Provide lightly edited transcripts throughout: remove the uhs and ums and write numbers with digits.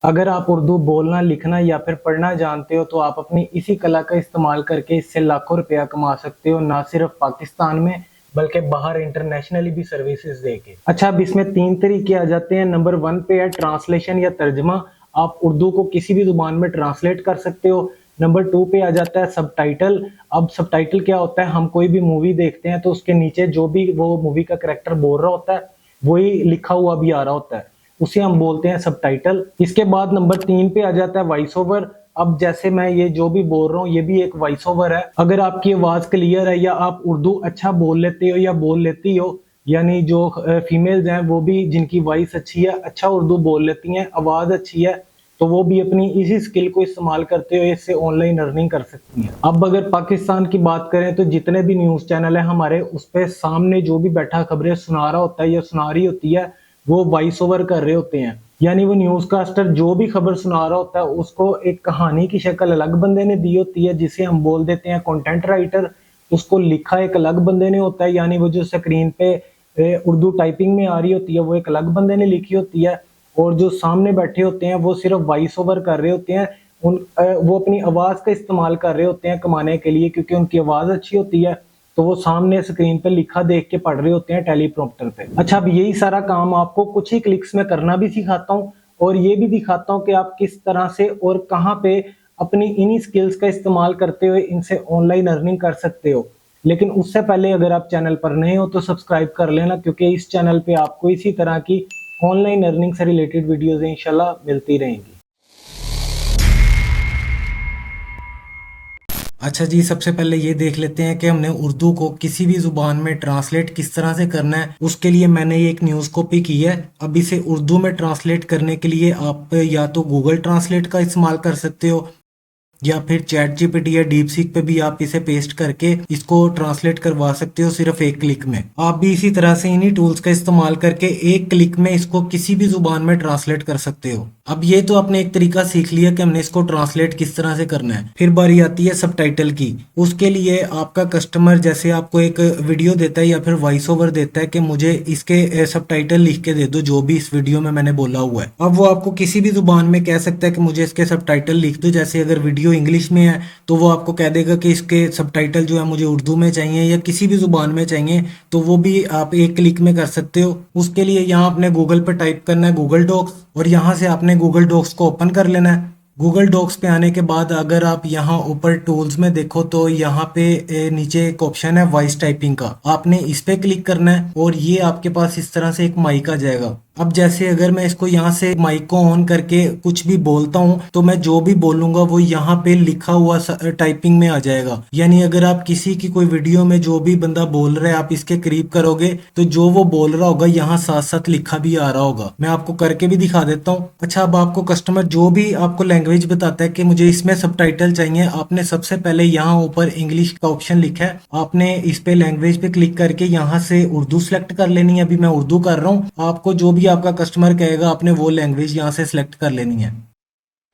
अगर आप उर्दू बोलना, लिखना या फिर पढ़ना जानते हो तो आप अपनी इसी कला का इस्तेमाल करके इससे लाखों रुपया कमा सकते हो, ना सिर्फ पाकिस्तान में बल्कि बाहर इंटरनेशनली भी सर्विसेज देके। अच्छा, अब इसमें 3 तरीके आ जाते हैं। नंबर 1 पे है ट्रांसलेशन या तर्जमा। आप उर्दू को किसी भी ज़ुबान में ट्रांसलेट कर सकते हो। नंबर 2 पे आ जाता है सबटाइटल। अब सबटाइटल क्या होता है, हम कोई भी मूवी देखते हैं तो उसके नीचे जो भी वो मूवी का कैरेक्टर बोल रहा होता है, वही लिखा हुआ भी आ रहा होता है, उसे हम बोलते हैं सबटाइटल। इसके बाद नंबर 3 पे आ जाता है वॉइस ओवर। अब जैसे मैं ये जो भी बोल रहा हूँ ये भी एक वॉइस ओवर है। अगर आपकी आवाज क्लियर है या आप उर्दू अच्छा बोल लेते हो या बोल लेती हो, यानी जो फीमेल्स हैं वो भी जिनकी वॉइस अच्छी है, अच्छा उर्दू बोल लेती हैं, आवाज अच्छी है, तो वो भी अपनी इसी स्किल को इस्तेमाल करते हुए इससे ऑनलाइन अर्निंग कर सकती हैं। अब अगर पाकिस्तान की बात करें तो जितने भी न्यूज चैनल है हमारे, उस पे सामने जो भी बैठा खबरें सुना रहा होता है या सुना रही होती है, वो वॉइस ओवर कर रहे होते हैं। यानी वो न्यूज कास्टर जो भी खबर सुना रहा होता है उसको एक कहानी की शक्ल अलग बंदे ने दी होती है, जिसे हम बोल देते हैं कंटेंट राइटर। उसको लिखा एक अलग बंदे ने होता है, यानी वो जो स्क्रीन पे उर्दू टाइपिंग में आ रही होती है वो एक अलग बंदे ने लिखी होती है, और जो सामने बैठे होते हैं वो सिर्फ वॉइस ओवर कर रहे होते हैं। वो अपनी आवाज का इस्तेमाल कर रहे होते हैं कमाने के लिए, क्योंकि उनकी आवाज अच्छी होती है, तो वो सामने स्क्रीन पे लिखा देख के पढ़ रहे होते हैं टेलीप्रॉम्प्टर पे। अच्छा, अब यही सारा काम आपको कुछ ही क्लिक्स में करना भी सिखाता हूँ, और ये भी दिखाता हूँ कि आप किस तरह से और कहाँ पे अपनी इन्हीं स्किल्स का इस्तेमाल करते हुए इनसे ऑनलाइन अर्निंग कर सकते हो। लेकिन उससे पहले अगर आप चैनल पर नए हो तो सब्सक्राइब कर लेना, क्योंकि इस चैनल पे आपको इसी तरह की ऑनलाइन अर्निंग से रिलेटेड वीडियोस इंशाल्लाह मिलती रहेंगी। अच्छा जी, सबसे पहले ये देख लेते हैं कि हमने उर्दू को किसी भी जुबान में ट्रांसलेट किस तरह से करना है। उसके लिए मैंने ये एक न्यूज़ कॉपी की है। अब इसे उर्दू में ट्रांसलेट करने के लिए आप या तो गूगल ट्रांसलेट का इस्तेमाल कर सकते हो, या फिर चैट जीपीटी या डीप सीक पे भी आप इसे पेस्ट करके इसको ट्रांसलेट करवा सकते हो सिर्फ एक क्लिक में। आप भी इसी तरह से इन्हीं टूल्स का इस्तेमाल करके एक क्लिक में इसको किसी भी जुबान में ट्रांसलेट कर सकते हो। अब ये तो आपने एक तरीका सीख लिया कि हमने इसको ट्रांसलेट किस तरह से करना है। फिर बारी आती है सबटाइटल की। उसके लिए आपका कस्टमर जैसे आपको एक वीडियो देता है या फिर वॉइस ओवर देता है कि मुझे इसके सबटाइटल लिख के दे दो जो भी इस वीडियो में मैंने बोला हुआ है। अब वो आपको किसी भी जुबान में कह सकता है कि मुझे इसके सबटाइटल लिख दो। जैसे अगर वीडियो इंग्लिश में है तो वो आपको कह देगा कि इसके सबटाइटल जो है मुझे उर्दू में चाहिए या किसी भी जुबान में चाहिए, तो वो भी आप एक क्लिक में कर सकते हो। उसके लिए यहाँ आपने गूगल पर टाइप करना है गूगल डॉक्स, और यहाँ से आपने गूगल डॉक्स को ओपन कर लेना है। गूगल डॉक्स पे आने के बाद अगर आप यहाँ ऊपर टूल्स में देखो तो यहाँ पे नीचे एक ऑप्शन है वॉइस टाइपिंग का, आपने इस पे क्लिक करना है और ये आपके पास इस तरह से एक माइक आ जाएगा। अब जैसे अगर मैं इसको यहाँ से माइक को ऑन करके कुछ भी बोलता हूँ तो मैं जो भी बोलूंगा वो यहाँ पे लिखा हुआ टाइपिंग में आ जाएगा। यानी अगर आप किसी की कोई वीडियो में जो भी बंदा बोल रहा है आप इसके करीब करोगे तो जो वो बोल रहा होगा यहाँ साथ साथ लिखा भी आ रहा होगा। मैं आपको करके भी दिखा देता हूँ। अच्छा, अब आपको कस्टमर जो भी आपको लैंग्वेज बताता है कि मुझे इसमें सबटाइटल चाहिए, आपने सबसे पहले यहाँ ऊपर इंग्लिश का ऑप्शन लिखा है, आपने इस पे लैंग्वेज पे क्लिक करके यहाँ से उर्दू सेलेक्ट कर लेनी है। अभी मैं उर्दू कर रहा हूँ, आपको जो भी आपका कस्टमर कहेगा आपने वो लैंग्वेज यहाँ से सिलेक्ट कर लेनी है।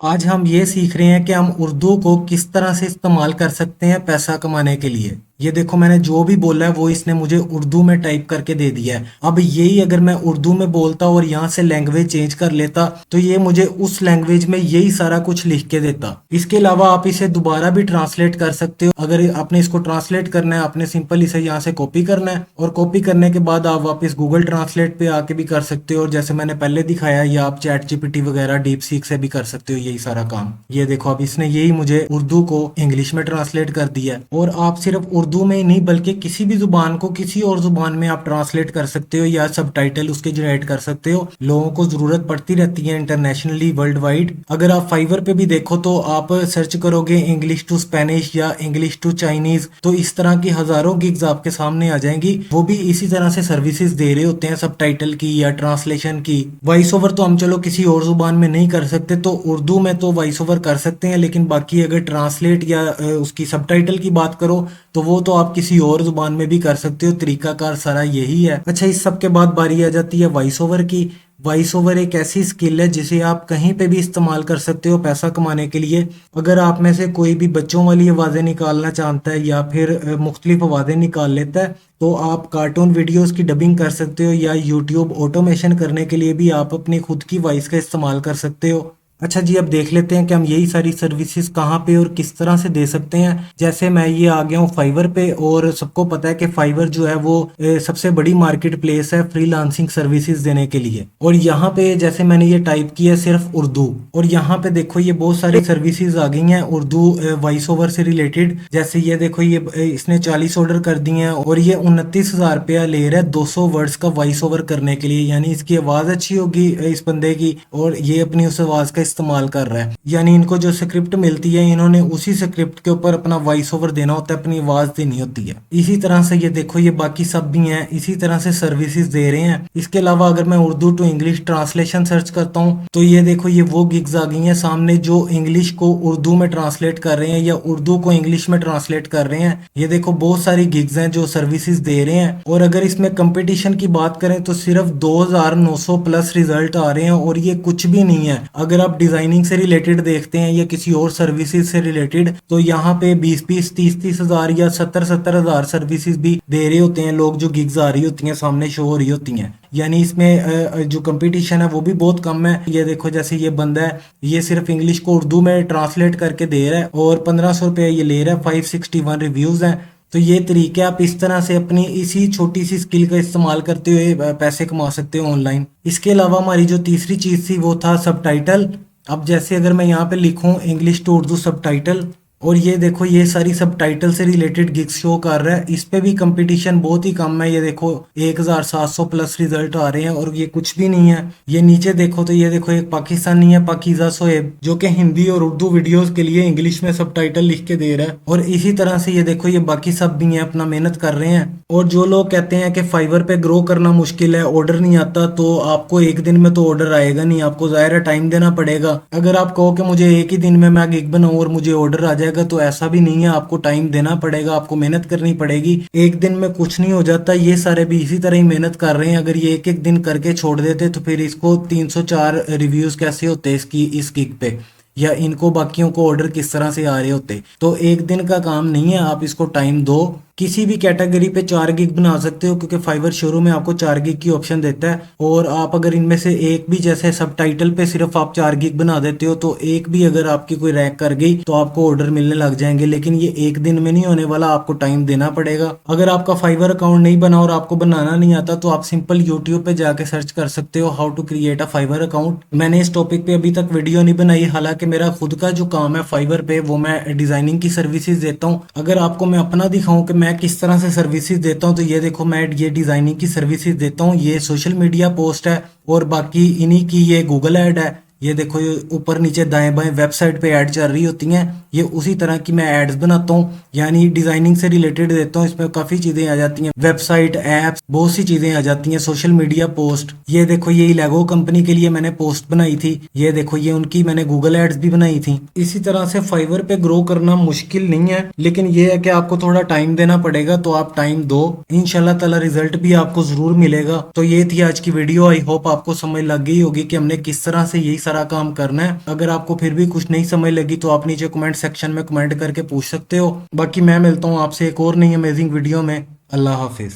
आज हम ये सीख रहे हैं कि हम उर्दू को किस तरह से इस्तेमाल कर सकते हैं पैसा कमाने के लिए। ये देखो मैंने जो भी बोला है वो इसने मुझे उर्दू में टाइप करके दे दिया है। अब यही अगर मैं उर्दू में बोलता और यहाँ से लैंग्वेज चेंज कर लेता तो ये मुझे उस लैंग्वेज में यही सारा कुछ लिख के देता। इसके अलावा आप इसे दोबारा भी ट्रांसलेट कर सकते हो। अगर आपने इसको ट्रांसलेट करना है आपने सिंपल इसे यहाँ से कॉपी करना है, और कॉपी करने के बाद आप वापस गूगल ट्रांसलेट पे आके भी कर सकते हो, और जैसे मैंने पहले दिखाया या आप चैट जीपीटी वगैरह डीप सीक से भी कर सकते हो यही सारा काम। ये देखो अब इसने यही मुझे उर्दू को इंग्लिश में ट्रांसलेट कर दिया है। और आप सिर्फ उर्दू में ही नहीं बल्कि किसी भी जुबान को किसी और जुबान में आप ट्रांसलेट कर सकते हो या सबटाइटल उसके जनरेट कर सकते हो। लोगों को जरूरत पड़ती रहती है इंटरनेशनली वर्ल्ड वाइड। अगर आप फाइवर पे भी देखो तो आप सर्च करोगे इंग्लिश टू स्पेनिश या इंग्लिश टू चाइनीज, तो इस तरह की हजारों गिग्स आपके सामने आ जाएंगी। वो भी इसी तरह से सर्विसेज दे रहे होते हैं सबटाइटल की या ट्रांसलेशन की। वॉइस ओवर तो हम चलो किसी और जुबान में नहीं कर सकते, तो उर्दू में तो वॉइस ओवर कर सकते हैं, लेकिन बाकी अगर ट्रांसलेट या उसकी सबटाइटल की बात करो तो वो तो आप किसी और जुबान में भी कर सकते हो। तरीकाकार सारा यही है। अच्छा, इस सब के बाद बारी आ जाती है वॉइस ओवर की। वॉइस ओवर एक ऐसी स्किल है जिसे आप कहीं पे भी इस्तेमाल कर सकते हो पैसा कमाने के लिए। अगर आप में से कोई भी बच्चों वाली आवाज़ें निकालना चाहता है या फिर मुख्तलिफ आवाज़ें निकाल लेता है तो आप कार्टून वीडियोस की डबिंग कर सकते हो, या यूट्यूब ऑटोमेशन करने के लिए भी आप अपनी खुद की वॉइस का इस्तेमाल कर सकते हो। अच्छा जी, अब देख लेते हैं कि हम यही सारी सर्विसेज कहाँ पे और किस तरह से दे सकते हैं। जैसे मैं ये आ गया हूँ फाइवर पे, और सबको पता है कि फाइवर जो है वो सबसे बड़ी मार्केट प्लेस है फ्रीलांसिंग सर्विसेज देने के लिए। और यहाँ पे जैसे मैंने ये टाइप किया है सिर्फ उर्दू, और यहाँ पे देखो ये बहुत सारी सर्विसेज आ गई हैं उर्दू वॉइस ओवर से रिलेटेड। जैसे ये देखो ये इसने 40 ऑर्डर कर दिए हैं और ये 29,000 रुपया ले रहा है 200 वर्ड्स का वॉइस ओवर करने के लिए। यानी इसकी आवाज अच्छी होगी इस बंदे की, और ये अपनी उस आवाज का इस्तेमाल कर रहा है। यानी इनको जो स्क्रिप्ट मिलती है इन्होंने उसी स्क्रिप्ट के ऊपर अपना वॉइस ओवर देना होता है, अपनी आवाज देनी होती है। इसी तरह से ये देखो ये बाकी सब भी हैं इसी तरह से सर्विसेज दे रहे हैं। इसके अलावा अगर मैं Urdu to English translation search करता हूँ तो ये देखो ये वो गिग्स आ गई हैं सामने जो इंग्लिश को उर्दू में ट्रांसलेट कर रहे हैं या उर्दू को इंग्लिश में ट्रांसलेट कर रहे हैं। ये देखो बहुत सारी गिग्स हैं जो सर्विसेज दे रहे हैं। और अगर इसमें कंपटीशन की बात करें तो सिर्फ 2,900 प्लस रिजल्ट आ रहे हैं, और ये कुछ भी नहीं है। अगर आप डिजाइनिंग से रिलेटेड देखते हैं या किसी और सर्विसेज से रिलेटेड, तो यहाँ पे 20-20, 30-30 हजार या 70-70 हजार सर्विसेज भी दे रहे होते हैं लोग, जो गिग्स आ रही होती हैं सामने शो हो रही होती हैं। यानी इसमें जो कंपटीशन है वो भी बहुत कम है। ये देखो जैसे ये बंदा है ये सिर्फ इंग्लिश को उर्दू में ट्रांसलेट करके दे रहा है और 1500 रुपये ये ले रहा है। 561 रिव्यूज हैं। तो ये तरीके आप इस तरह से अपनी इसी छोटी सी स्किल का इस्तेमाल करते हुए पैसे कमा सकते हो ऑनलाइन। इसके अलावा हमारी जो तीसरी चीज थी वो था सबटाइटल। अब जैसे अगर मैं यहाँ पे लिखूं इंग्लिश टू उर्दू सबटाइटल, और ये देखो ये सारी सबटाइटल से रिलेटेड गिग्स शो कर रहा है। इस पे भी कंपटीशन बहुत ही कम है। ये देखो 1,700 प्लस रिजल्ट आ रहे हैं और ये कुछ भी नहीं है। ये नीचे देखो तो ये देखो एक पाकिस्तानी है पाकीज़ा सोएब, जो कि हिंदी और उर्दू वीडियोस के लिए इंग्लिश में सबटाइटल लिख के दे रहा है। और इसी तरह से ये देखो ये बाकी सब भी हैं अपना मेहनत कर रहे हैं। और जो लोग कहते हैं कि फाइवर पे ग्रो करना मुश्किल है, ऑर्डर नहीं आता, तो आपको एक दिन में तो ऑर्डर आएगा नहीं, आपको ज़ाहिर टाइम देना पड़ेगा। अगर आप कहो कि मुझे एक ही दिन में मैं गिग बनाऊं और मुझे ऑर्डर आ जाएगा, तो ऐसा भी नहीं है। आपको टाइम देना पड़ेगा, आपको मेहनत करनी पड़ेगी। एक दिन में कुछ नहीं हो जाता। ये सारे भी इसी तरह ही मेहनत कर रहे हैं। अगर ये एक एक दिन करके छोड़ देते तो फिर इसको 304 रिव्यूज कैसे होते इसकी इस गिग पे, या इनको बाकियों को ऑर्डर किस तरह से आ रहे होते। तो एक दिन का काम नहीं है, आप इसको टाइम दो। किसी भी कैटेगरी पे 4 गिग बना सकते हो, क्योंकि फाइवर शुरू में आपको 4 गिग की ऑप्शन देता है। और आप अगर इनमें से एक भी, जैसे सबटाइटल पे सिर्फ आप 4 गिग बना देते हो, तो एक भी अगर आपकी कोई रैंक कर गई तो आपको ऑर्डर मिलने लग जाएंगे। लेकिन ये एक दिन में नहीं होने वाला, आपको टाइम देना पड़ेगा। अगर आपका फाइवर अकाउंट नहीं बना और आपको बनाना नहीं आता, तो आप सिंपल यूट्यूब पे जाके सर्च कर सकते हो how to create a Fiverr account. मैंने इस टॉपिक पे अभी तक वीडियो नहीं बनाई, हालांकि मेरा खुद का जो काम है फाइवर पे वो मैं डिजाइनिंग की सर्विसेज देता हूँ। अगर आपको मैं अपना दिखाऊं कि मैं किस तरह से सर्विसेज देता हूं, तो ये देखो मैं ये डिजाइनिंग की सर्विसेज देता हूं। ये सोशल मीडिया पोस्ट है और बाकी इन्हीं की ये गूगल ऐड है। ये देखो ये ऊपर नीचे दाएं बाएं वेबसाइट पे ऐड चल रही होती हैं। ये उसी तरह की मैं एड्स बनाता हूँ, यानी डिजाइनिंग से रिलेटेड देता हूँ। इसमें काफी चीजें आ जाती हैं, वेबसाइट, एप्स, बहुत सी चीजें आ जाती हैं, सोशल मीडिया पोस्ट। ये देखो ये लेगो कंपनी के लिए मैंने पोस्ट बनाई थी। ये देखो ये उनकी मैंने गूगल एड्स भी बनाई थी। इसी तरह से फाइवर पे ग्रो करना मुश्किल नहीं है, लेकिन ये है कि आपको थोड़ा टाइम देना पड़ेगा। तो आप टाइम दो, इंशाल्लाह ताला रिजल्ट भी आपको जरूर मिलेगा। तो ये थी आज की वीडियो। आई होप आपको समझ लग गई होगी कि हमने किस तरह से यही सारा काम करना है। अगर आपको फिर भी कुछ नहीं समझ लगी तो आप नीचे कमेंट सेक्शन में कमेंट करके पूछ सकते हो। बाकी मैं मिलता हूँ आपसे एक और नई अमेजिंग वीडियो में। अल्लाह हाफिज।